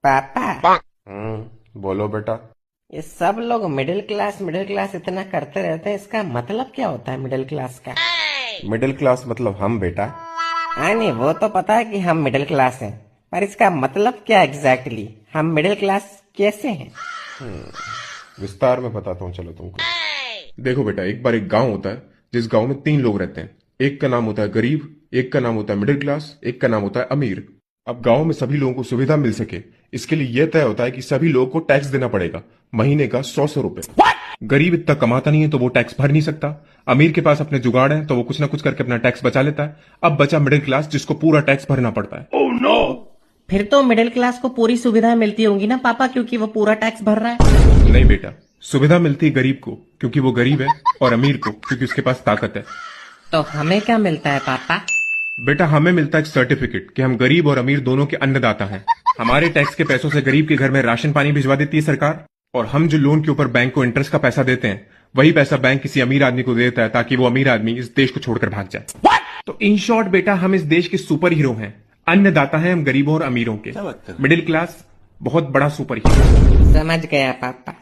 पापा, बोलो बेटा। ये सब लोग मिडिल क्लास इतना करते रहते हैं, इसका मतलब क्या होता है मिडिल क्लास का? मिडिल क्लास मतलब हम बेटा। हाँ नहीं, वो तो पता है कि हम मिडिल क्लास हैं, पर इसका मतलब क्या एग्जैक्टली? हम मिडिल क्लास कैसे हैं? विस्तार में बताता हूँ चलो तुमको। देखो बेटा, एक बार एक गांव होता है जिस गांव में 3 लोग रहते हैं। एक का नाम होता है गरीब, एक का नाम होता है मिडिल क्लास, एक का नाम होता है अमीर। अब गांव में सभी लोगों को सुविधा मिल सके, इसके लिए यह तय होता है कि सभी लोगों को टैक्स देना पड़ेगा, महीने का 100 रुपए। गरीब इतना कमाता नहीं है तो वो टैक्स भर नहीं सकता। अमीर के पास अपने जुगाड़ है तो वो कुछ ना कुछ करके अपना टैक्स बचा लेता है। अब बचा मिडिल क्लास जिसको पूरा टैक्स भरना पड़ता है। फिर तो मिडिल क्लास को पूरी सुविधा मिलती होंगी ना पापा, क्योंकि वो पूरा टैक्स भर रहा है। नहीं बेटा, सुविधा मिलती है गरीब को क्योंकि वो गरीब है, और अमीर को क्योंकि उसके पास ताकत है। तो हमें क्या मिलता है पापा? बेटा, हमें मिलता है एक सर्टिफिकेट कि हम गरीब और अमीर दोनों के अन्नदाता हैं। हमारे टैक्स के पैसों से गरीब के घर में राशन पानी भिजवा देती है सरकार, और हम जो लोन के ऊपर बैंक को इंटरेस्ट का पैसा देते हैं, वही पैसा बैंक किसी अमीर आदमी को देता है ताकि वो अमीर आदमी इस देश को छोड़कर भाग जाए। तो इन शॉर्ट बेटा, हम इस देश के सुपर हीरो हैं। अन्नदाता हैं हम गरीबों और अमीरों के। मिडिल क्लास बहुत बड़ा सुपर हीरो। समझ गया पापा।